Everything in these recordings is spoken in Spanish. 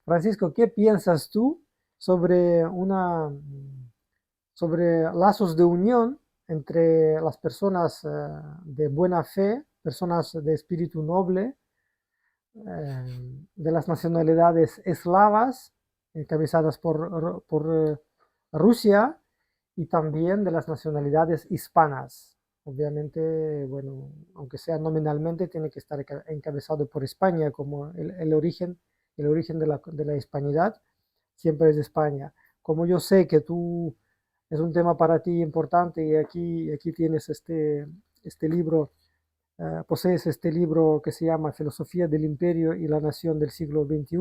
Francisco, ¿qué piensas tú sobre sobre lazos de unión entre las personas de buena fe, personas de espíritu noble, de las nacionalidades eslavas, encabezadas por Rusia, y también de las nacionalidades hispanas? Obviamente, bueno, aunque sea nominalmente, tiene que estar encabezado por España como el origen de la hispanidad siempre es de España. Como yo sé que tú es un tema para ti importante y aquí tienes este libro, posees este libro que se llama Filosofía del Imperio y la Nación del siglo XXI,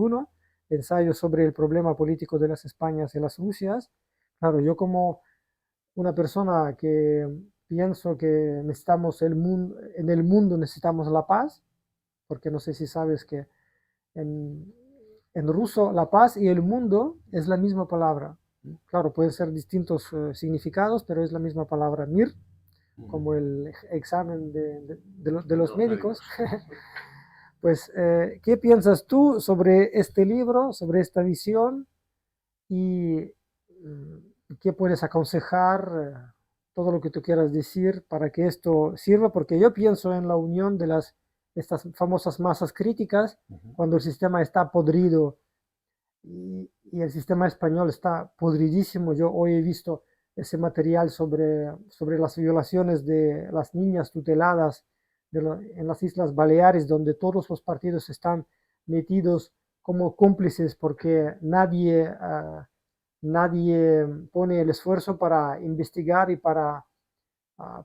ensayo sobre el problema político de las Españas y las Rusias. Claro, yo como una persona que pienso que necesitamos el mundo, en el mundo necesitamos la paz, porque no sé si sabes que en, en ruso la paz y el mundo es la misma palabra. Claro, pueden ser distintos significados, pero es la misma palabra. Mir, como el examen de los médicos. Pues, ¿qué piensas tú sobre este libro, sobre esta visión y qué puedes aconsejar? Todo lo que tú quieras decir para que esto sirva, porque yo pienso en la unión de estas famosas masas críticas cuando el sistema está podrido y el sistema español está podridísimo. Yo hoy he visto ese material sobre las violaciones de las niñas tuteladas en las Islas Baleares, donde todos los partidos están metidos como cómplices porque nadie pone el esfuerzo para investigar y para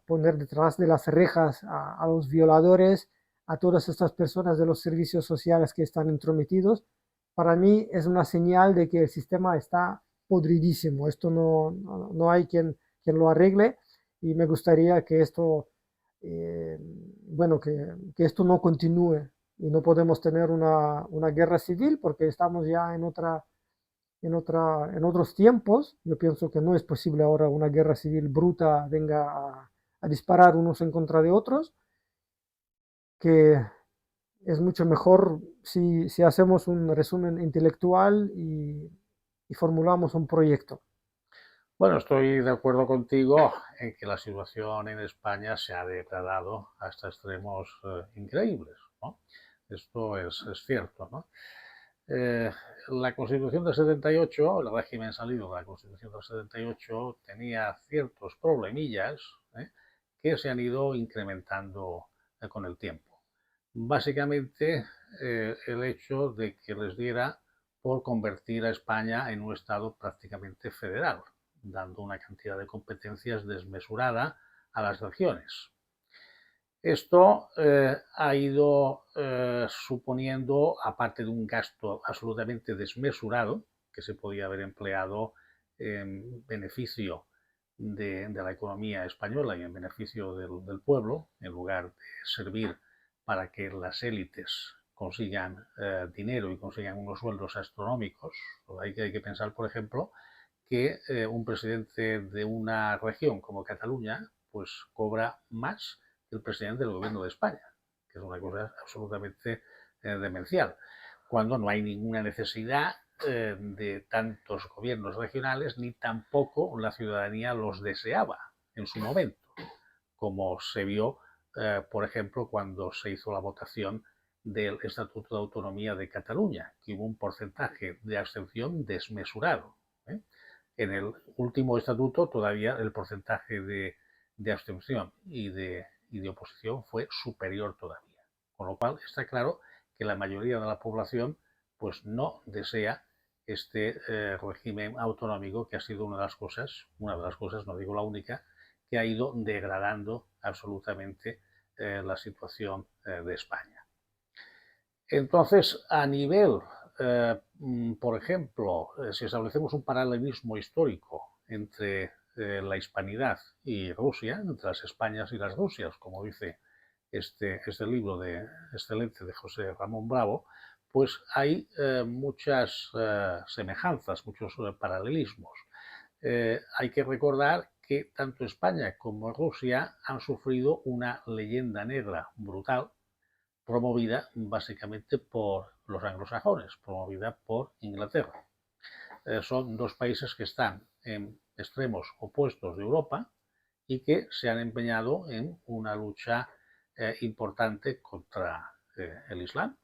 poner detrás de las rejas a los violadores, a todas estas personas de los servicios sociales que están entrometidos. Para mí es una señal de que el sistema está podridísimo. Esto no hay quien lo arregle y me gustaría que esto, bueno, que esto no continúe y no podemos tener una guerra civil porque estamos ya en otros tiempos. Yo pienso que no es posible ahora una guerra civil bruta venga a disparar unos en contra de otros, que es mucho mejor si hacemos un resumen intelectual y formulamos un proyecto. Bueno, estoy de acuerdo contigo en que la situación en España se ha degradado hasta extremos increíbles, ¿no? Esto es cierto, ¿no? Eh, la Constitución del 78, el régimen salido de la Constitución del 78, tenía ciertos problemillas, ¿eh? Que se han ido incrementando con el tiempo. Básicamente, el hecho de que les diera por convertir a España en un Estado prácticamente federal, dando una cantidad de competencias desmesurada a las regiones. Esto ha ido suponiendo, aparte de un gasto absolutamente desmesurado, que se podía haber empleado en beneficio de la economía española y en beneficio del pueblo, en lugar de servir para que las élites consigan dinero y consigan unos sueldos astronómicos. Hay que pensar, por ejemplo, que un presidente de una región como Cataluña pues cobra más que el presidente del gobierno de España, que es una cosa absolutamente demencial, cuando no hay ninguna necesidad de tantos gobiernos regionales, ni tampoco la ciudadanía los deseaba en su momento, como se vio, por ejemplo, cuando se hizo la votación del Estatuto de Autonomía de Cataluña, que hubo un porcentaje de abstención desmesurado. ¿eh? En el último estatuto todavía el porcentaje de abstención y de oposición fue superior todavía. Con lo cual está claro que la mayoría de la población pues no desea este régimen autonómico, que ha sido una de las cosas, no digo la única, que ha ido degradando absolutamente la situación de España. Entonces, a nivel, por ejemplo, si establecemos un paralelismo histórico entre la hispanidad y Rusia, entre las Españas y las Rusias, como dice este libro excelente de José Ramón Bravo, pues hay muchas semejanzas, muchos paralelismos. Hay que recordar que tanto España como Rusia han sufrido una leyenda negra brutal, promovida básicamente por los anglosajones, promovida por Inglaterra. Son dos países que están en extremos opuestos de Europa y que se han empeñado en una lucha importante contra el Islam,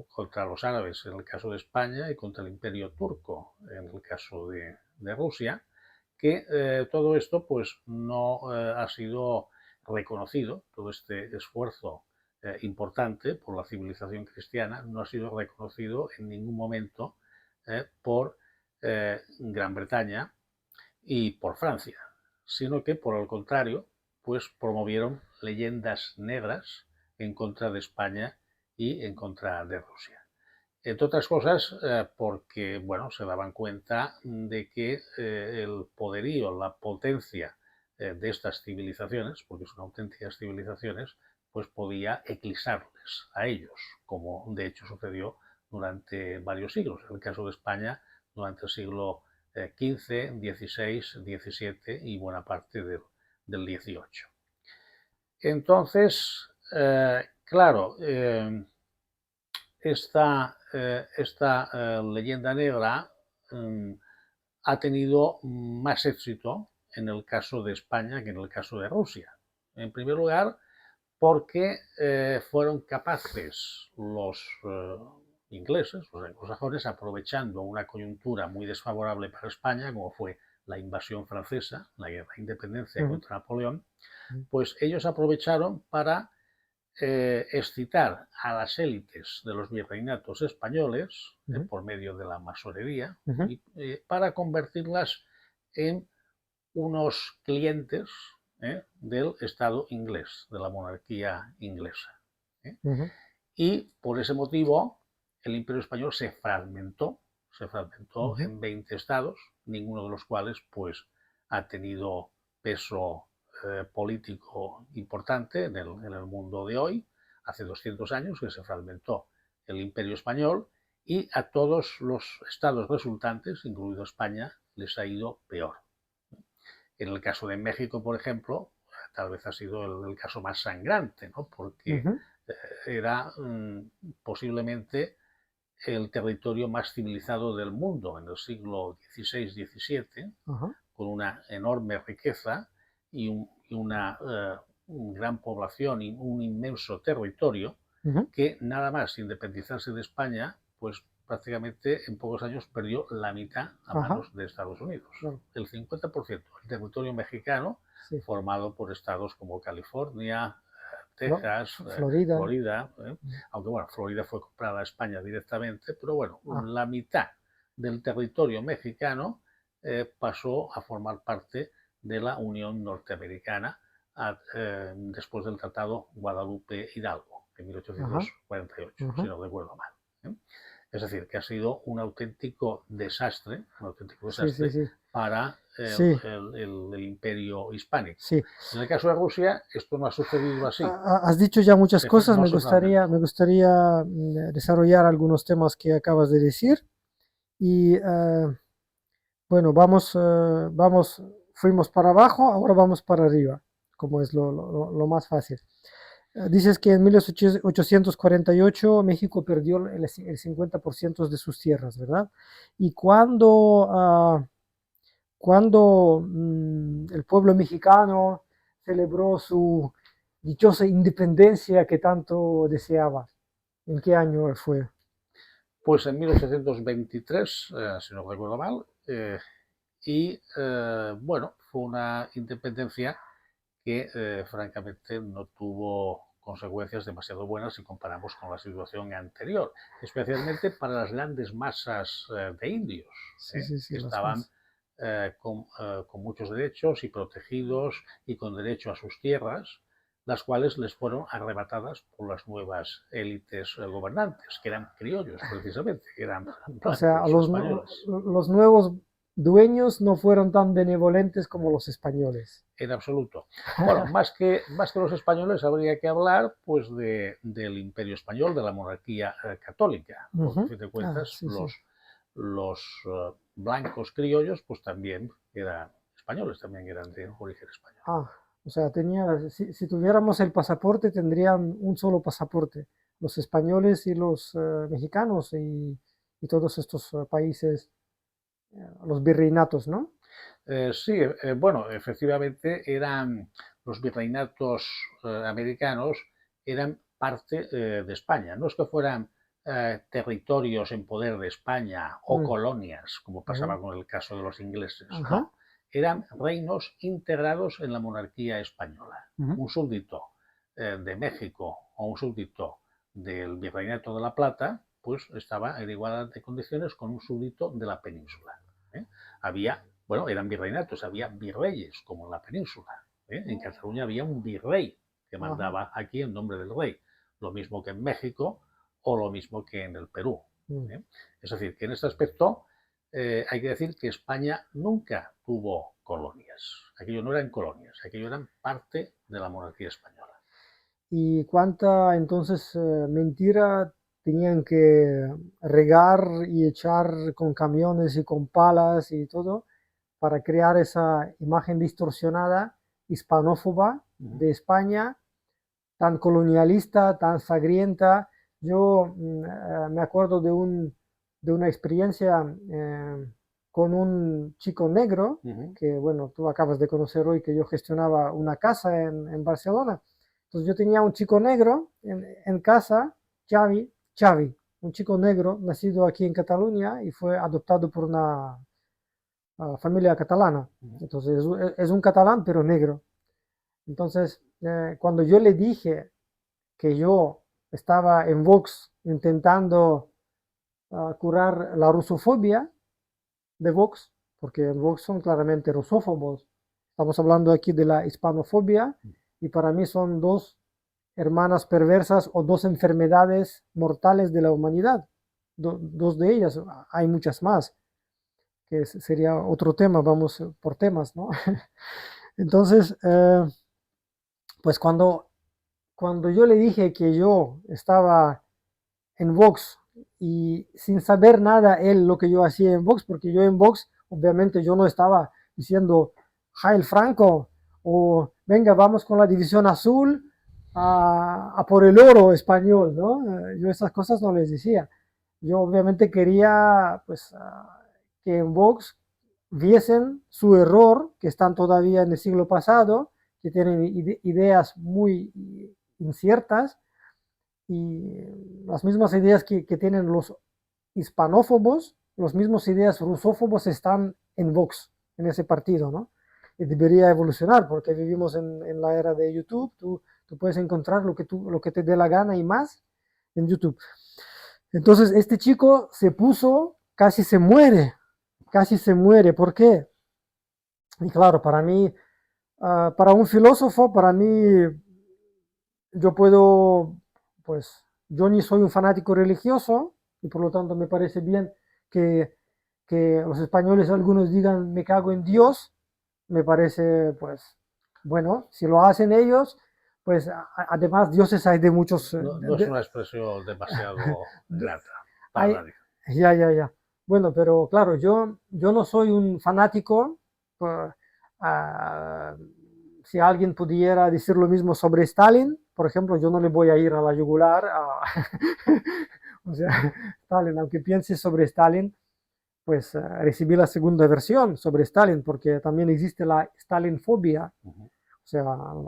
contra los árabes en el caso de España y contra el imperio turco en el caso de Rusia, que todo esto pues no ha sido reconocido, todo este esfuerzo importante por la civilización cristiana no ha sido reconocido en ningún momento por Gran Bretaña y por Francia, sino que por el contrario, pues promovieron leyendas negras en contra de España y en contra de Rusia. Entre otras cosas, porque bueno, se daban cuenta de que el poderío, la potencia de estas civilizaciones, porque son auténticas civilizaciones, pues podía eclipsarles a ellos, como de hecho sucedió durante varios siglos. En el caso de España, durante el siglo XV, XVI, XVII y buena parte del XVIII. Entonces, claro, esta leyenda negra ha tenido más éxito en el caso de España que en el caso de Rusia. En primer lugar, porque fueron capaces los ingleses, los anglosajones, aprovechando una coyuntura muy desfavorable para España, como fue la invasión francesa, la guerra de independencia contra Napoleón, pues ellos aprovecharon para excitar a las élites de los virreinatos españoles por medio de la masonería y, para convertirlas en unos clientes del Estado inglés, de la monarquía inglesa. Y por ese motivo el Imperio Español se fragmentó en 20 estados, ninguno de los cuales pues ha tenido peso político importante en el mundo de hoy. Hace 200 años que se fragmentó el Imperio Español y a todos los estados resultantes, incluido España, les ha ido peor. En el caso de México, por ejemplo, tal vez ha sido el caso más sangrante, ¿no? Porque era posiblemente el territorio más civilizado del mundo en el siglo XVI-XVII, con una enorme riqueza y una gran población y un inmenso territorio que nada más independizarse de España, pues prácticamente en pocos años perdió la mitad a manos de Estados Unidos. El 50% del territorio mexicano, formado por estados como California, Texas, Florida, aunque bueno, Florida fue comprada a España directamente, pero bueno, la mitad del territorio mexicano pasó a formar parte de la Unión Norteamericana después del Tratado Guadalupe Hidalgo, en 1848, si no recuerdo mal. Es decir, que ha sido un auténtico desastre, para el imperio hispánico. En el caso de Rusia, esto no ha sucedido así. Has dicho ya muchas cosas, me gustaría desarrollar algunos temas que acabas de decir. Y bueno, fuimos para abajo, ahora vamos para arriba, como es lo más fácil. Dices que en 1848 México perdió el 50% de sus tierras, ¿verdad? Y cuando el pueblo mexicano celebró su dichosa independencia que tanto deseaba, ¿en qué año fue? Pues en 1823, si no recuerdo mal, bueno, fue una independencia que francamente no tuvo consecuencias demasiado buenas si comparamos con la situación anterior, especialmente para las grandes masas de indios, que estaban con muchos derechos y protegidos y con derecho a sus tierras, las cuales les fueron arrebatadas por las nuevas élites gobernantes, que eran criollos precisamente, que eran blancos, o sea, españoles. Los nuevos dueños no fueron tan benevolentes como los españoles. En absoluto. Bueno, más que los españoles habría que hablar pues del Imperio Español, de la monarquía católica, porque a fin de cuentas los blancos criollos pues también eran españoles, también eran de origen español. O sea, si tuviéramos el pasaporte tendrían un solo pasaporte, los españoles y los mexicanos y todos estos países, los virreinatos, ¿no? Sí, bueno, efectivamente eran los virreinatos americanos eran parte de España. No es que fueran territorios en poder de España o Mm, colonias, como ujú, pasaba con el caso de los ingleses. ajá, No, eran reinos integrados en la monarquía española. ujú, Un súbdito de México o un súbdito del virreinato de la Plata, pues estaba en igualdad de condiciones con un súbdito de la península. ¿eh? Había, bueno, eran virreinatos, había virreyes, como en la península. En Cataluña había un virrey que ajá, mandaba aquí en nombre del rey, lo mismo que en México o lo mismo que en el Perú. mm. ¿eh? Es decir, que en este aspecto hay que decir que España nunca tuvo colonias. Aquello no eran colonias, aquello eran parte de la monarquía española. Y cuánta entonces mentira tenían que regar y echar con camiones y con palas y todo para crear esa imagen distorsionada, hispanófoba Uh -huh. de España, tan colonialista, tan sangrienta. Yo me acuerdo de una experiencia con un chico negro, Uh -huh. que bueno, tú acabas de conocer hoy que yo gestionaba una casa en Barcelona. Entonces yo tenía un chico negro en casa, Xavi, un chico negro nacido aquí en Cataluña y fue adoptado por una familia catalana. Uh -huh. Entonces es un catalán pero negro. Entonces cuando yo le dije que yo estaba en Vox intentando curar la rusofobia de Vox, porque en Vox son claramente rusófobos. Estamos hablando aquí de la hispanofobia y para mí son dos hermanas perversas o dos enfermedades mortales de la humanidad. Dos de ellas, hay muchas más, que sería otro tema, vamos por temas, ¿no? Entonces, pues cuando yo le dije que yo estaba en Vox y sin saber nada él lo que yo hacía en Vox, porque yo en Vox obviamente yo no estaba diciendo Jail Franco o venga vamos con la división azul a por el oro español, ¿no? Yo esas cosas no les decía. Yo obviamente quería pues que en Vox viesen su error, que están todavía en el siglo pasado, que tienen ideas muy inciertas y las mismas ideas que tienen los hispanófobos, las mismas ideas rusófobos están en Vox, en ese partido, ¿no? Y debería evolucionar porque vivimos en la era de YouTube, tú puedes encontrar lo que te dé la gana y más en YouTube. Entonces este chico se puso, casi se muere, ¿por qué? Y claro, para mí, para un filósofo, para mí, yo puedo, pues, yo ni soy un fanático religioso y por lo tanto me parece bien que, que los españoles algunos digan me cago en Dios, me parece, pues, bueno, si lo hacen ellos, pues además dioses hay de muchos, No, no, es una expresión demasiado grata para hay, nadie. ya. Bueno, pero claro, yo no soy un fanático. Por, uh, si alguien pudiera decir lo mismo sobre Stalin, por ejemplo, yo no le voy a ir a la yugular. O sea, Stalin, aunque piense sobre Stalin, pues recibí la segunda versión sobre Stalin, porque también existe la Stalinfobia, Uh -huh. o sea,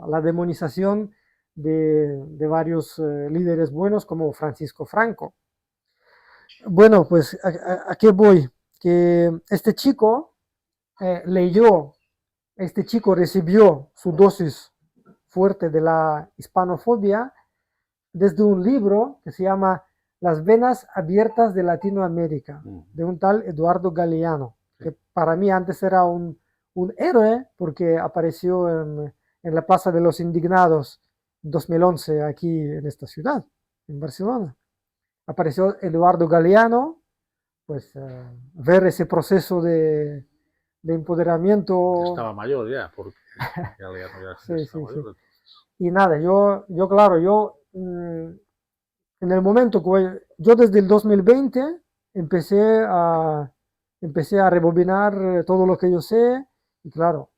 la demonización de varios líderes buenos como Francisco Franco. Bueno, pues a qué voy, que este chico leyó, este chico recibió su dosis fuerte de la hispanofobia desde un libro que se llama Las venas abiertas de Latinoamérica, Uh -huh. de un tal Eduardo Galeano, Sí. que para mí antes era un héroe porque apareció en la Plaza de los Indignados 2011 aquí en esta ciudad, en Barcelona. Apareció Eduardo Galeano, pues ver ese proceso de empoderamiento. Estaba mayor ya, porque ya Sí, estaba sí, sí. mayor. Y nada, claro, en el momento que yo desde el 2020 empecé a, empecé a rebobinar todo lo que yo sé y claro,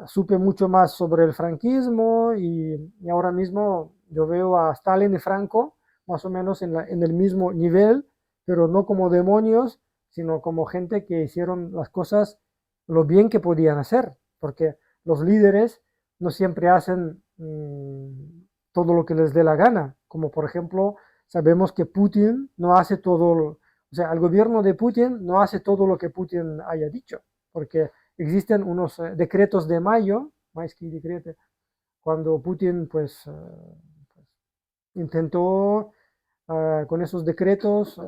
supe mucho más sobre el franquismo y ahora mismo yo veo a Stalin y Franco más o menos en el mismo nivel, pero no como demonios, sino como gente que hicieron las cosas lo bien que podían hacer, porque los líderes no siempre hacen todo lo que les dé la gana, como por ejemplo, sabemos que Putin no hace todo, o sea, el gobierno de Putin no hace todo lo que Putin haya dicho, porque existen unos decretos de mayo, Maisky decrete, cuando Putin pues, intentó con esos decretos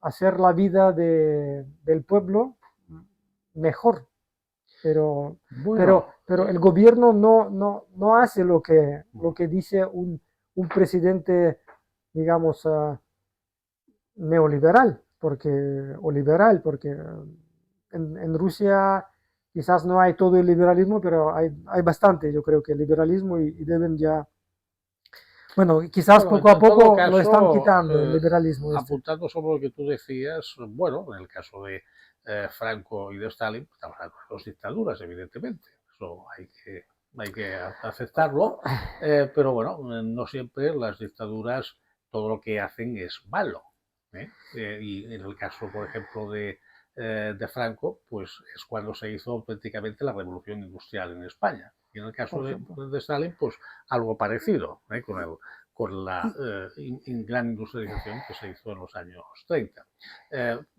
hacer la vida del pueblo mejor, Bueno, pero el gobierno no hace lo que dice un presidente, digamos, neoliberal, o liberal, porque en Rusia quizás no hay todo el liberalismo, pero hay bastante, yo creo que liberalismo y deben ya, bueno, quizás bueno, poco a en todo poco lo están caso, quitando el liberalismo este. apuntando sobre lo que tú decías, bueno, en el caso de Franco y de Stalin, pues, estamos hablando de dos dictaduras, evidentemente, eso hay que aceptarlo, pero bueno, no siempre las dictaduras todo lo que hacen es malo. Y en el caso, por ejemplo, de Franco, pues es cuando se hizo auténticamente la revolución industrial en España. Y en el caso Por ejemplo. de Stalin, pues algo parecido, con la Y, gran industrialización que se hizo en los años 30.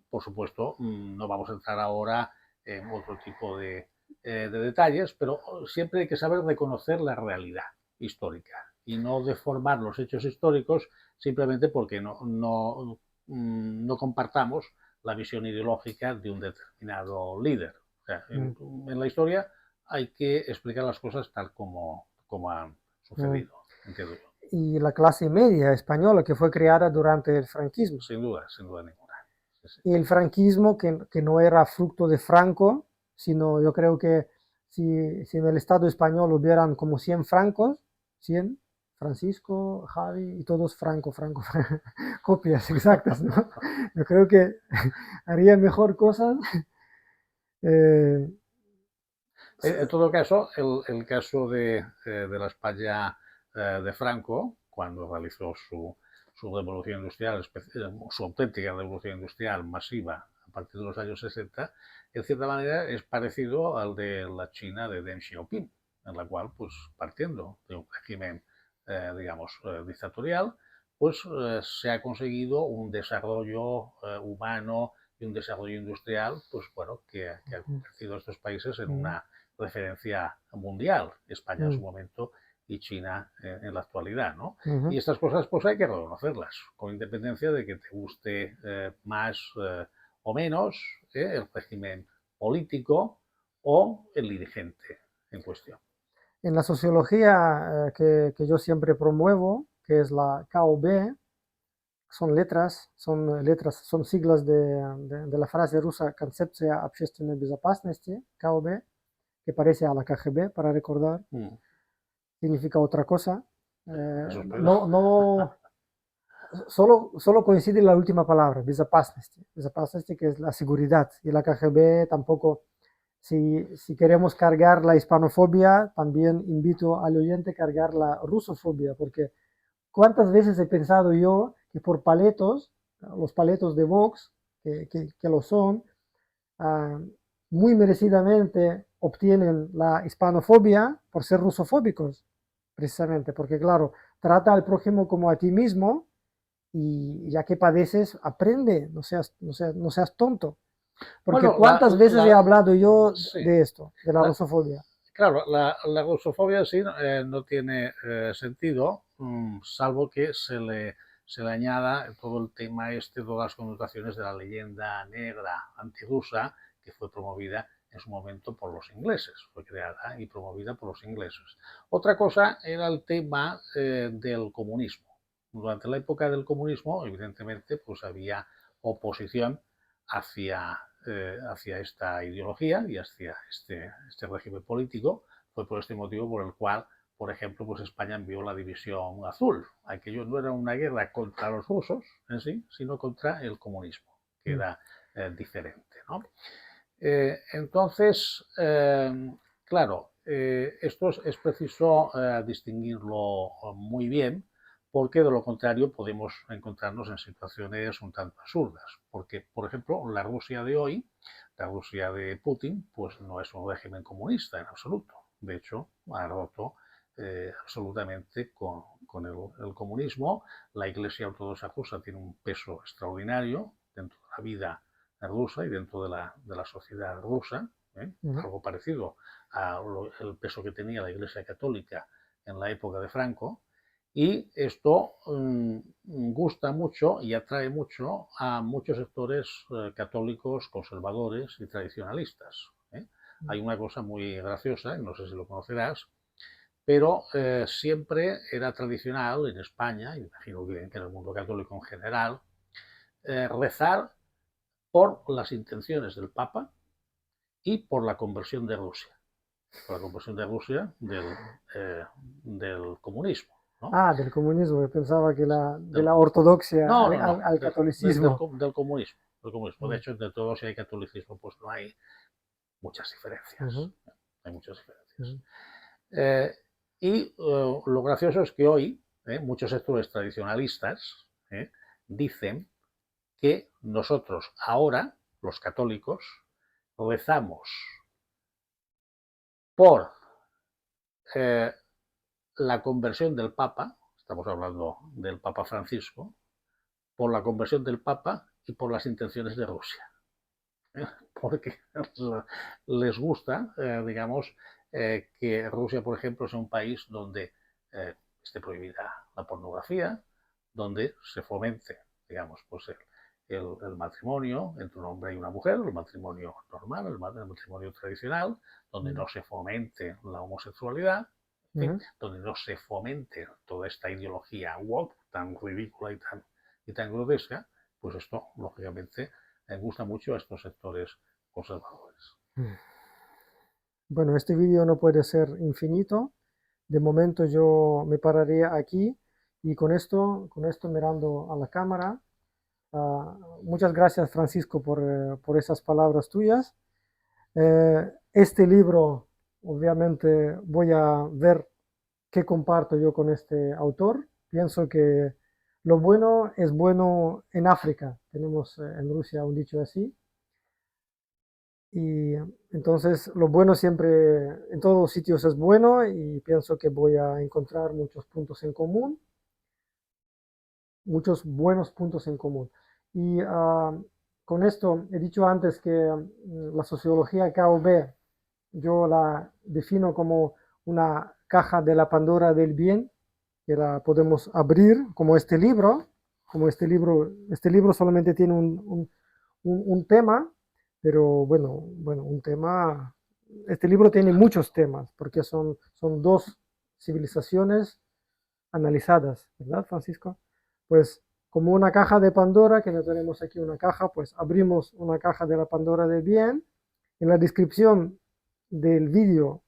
Por supuesto, no vamos a entrar ahora en otro tipo de detalles, pero siempre hay que saber reconocer la realidad histórica y no deformar los hechos históricos simplemente porque no compartamos la visión ideológica de un determinado líder. O sea, mm, en la historia hay que explicar las cosas tal como han mm. sucedido, entiendo yo. Y la clase media española que fue creada durante el franquismo. Sin duda ninguna. Sí, sí. Y el franquismo que no era fruto de Franco, sino yo creo que si en el Estado español hubieran como 100 francos, 100, Francisco, Javi y todos Franco, copias exactas, ¿no? Yo creo que haría mejor cosas. Eh, En todo caso, el caso de la España de Franco, cuando realizó su revolución industrial, su auténtica revolución industrial masiva a partir de los años 60, en cierta manera es parecido al de la China de Deng Xiaoping, en la cual, pues partiendo de un régimen, digamos, dictatorial, pues se ha conseguido un desarrollo humano y un desarrollo industrial, pues bueno, que ha convertido a estos países en mm, una referencia mundial, España en su mm, momento y China en la actualidad, ¿no? Y ujú. estas cosas pues hay que reconocerlas, con independencia de que te guste más o menos el régimen político o el dirigente en cuestión. En la sociología que yo siempre promuevo, que es la KOB, son siglas de la frase rusa Концепция общественной безопасности, KOB, que parece a la KGB, para recordar, Mm, significa otra cosa. eso espero. No, solo coincide la última palabra, безопасности, que es la seguridad, y la KGB tampoco. Si queremos cargar la hispanofobia, también invito al oyente a cargar la rusofobia, porque ¿cuántas veces he pensado yo que por paletos, los paletos de Vox, que lo son, ah, muy merecidamente obtienen la hispanofobia por ser rusofóbicos, precisamente, porque claro, trata al prójimo como a ti mismo y ya que padeces, aprende, no seas tonto. Porque Bueno, cuántas veces he hablado yo sí, de esto, de la la, rusofobia. claro, la rusofobia sí no tiene sentido, salvo que se le añada todo el tema este, todas las connotaciones de la leyenda negra antirrusa que fue promovida en su momento por los ingleses, fue creada y promovida por los ingleses. Otra cosa era el tema del comunismo. Durante la época del comunismo, evidentemente, pues había oposición hacia esta ideología y hacia este régimen político. Fue por este motivo por el cual, por ejemplo, pues España envió la división azul. Aquello no era una guerra contra los rusos en sí, sino contra el comunismo, que Mm. era diferente, ¿no? Entonces, claro, esto es preciso distinguirlo muy bien, porque de lo contrario podemos encontrarnos en situaciones un tanto absurdas. Porque, por ejemplo, la Rusia de hoy, la Rusia de Putin, pues no es un régimen comunista en absoluto. De hecho, ha roto absolutamente con el comunismo. La Iglesia Ortodoxa rusa tiene un peso extraordinario dentro de la vida rusa y dentro de la sociedad rusa, algo parecido al peso que tenía la Iglesia Católica en la época de Franco. Y esto gusta mucho y atrae mucho a muchos sectores católicos, conservadores y tradicionalistas. Hay una cosa muy graciosa, no sé si lo conocerás, pero siempre era tradicional en España, y imagino que en el mundo católico en general, rezar por las intenciones del Papa y por la conversión de Rusia, por la conversión de Rusia del comunismo. ¿No? Ah, del comunismo. Yo pensaba que de Del, la ortodoxia no, no, no, al catolicismo. del comunismo. Del comunismo. De Mm. hecho, entre todos, si hay catolicismo, pues no hay muchas diferencias. Ujú, Hay muchas diferencias. ujú. Lo gracioso es que hoy muchos sectores tradicionalistas dicen que nosotros ahora, los católicos, rezamos por eh, la conversión del Papa, estamos hablando del Papa Francisco, por la conversión del Papa y por las intenciones de Rusia. Porque les gusta, digamos, que Rusia, por ejemplo, sea un país donde esté prohibida la pornografía, donde se fomente, digamos, pues el matrimonio entre un hombre y una mujer, el matrimonio normal, el matrimonio tradicional, donde no se fomente la homosexualidad, donde no se fomente toda esta ideología woke tan ridícula y tan grotesca, pues esto, lógicamente, gusta mucho a estos sectores conservadores. Bueno, este vídeo no puede ser infinito. De momento yo me pararía aquí y con esto mirando a la cámara. Muchas gracias, Francisco, por esas palabras tuyas. Este libro, obviamente, voy a ver qué comparto yo con este autor. Pienso que lo bueno es bueno en África. Tenemos en Rusia un dicho así. Y entonces lo bueno siempre en todos los sitios es bueno y pienso que voy a encontrar muchos puntos en común, muchos buenos puntos en común. Y con esto he dicho antes que la sociología KOB yo la defino como una caja de la Pandora del bien, que la podemos abrir como este libro solamente tiene un tema, pero bueno, un tema, este libro tiene muchos temas, porque son dos civilizaciones analizadas, ¿verdad, Francisco? Pues como una caja de Pandora, que no tenemos aquí una caja, pues abrimos una caja de la Pandora del bien. En la descripción del vídeo,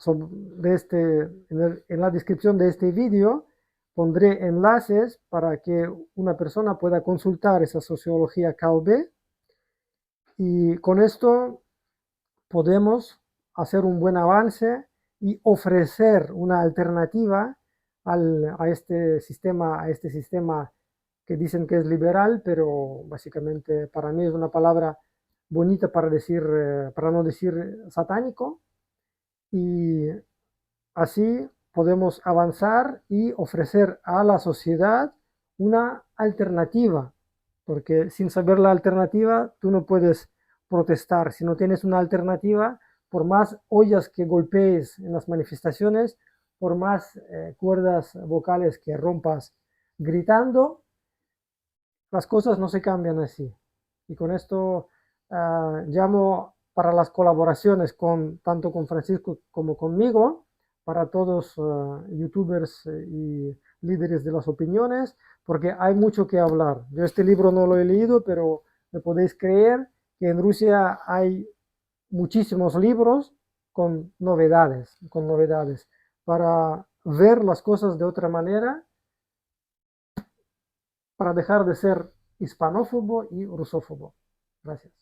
en la descripción de este vídeo, pondré enlaces para que una persona pueda consultar esa sociología KOB y con esto podemos hacer un buen avance y ofrecer una alternativa a este sistema que dicen que es liberal, pero básicamente para mí es una palabra bonita para decir, para no decir satánico, y así podemos avanzar y ofrecer a la sociedad una alternativa, porque sin saber la alternativa tú no puedes protestar. Si no tienes una alternativa, por más ollas que golpees en las manifestaciones, por más cuerdas vocales que rompas gritando, las cosas no se cambian así. Y con esto llamo para las colaboraciones tanto con Francisco como conmigo, para todos youtubers y líderes de las opiniones, porque hay mucho que hablar. Yo este libro no lo he leído, pero me podéis creer que en Rusia hay muchísimos libros con novedades, para ver las cosas de otra manera, para dejar de ser hispanófobo y rusófobo. Gracias.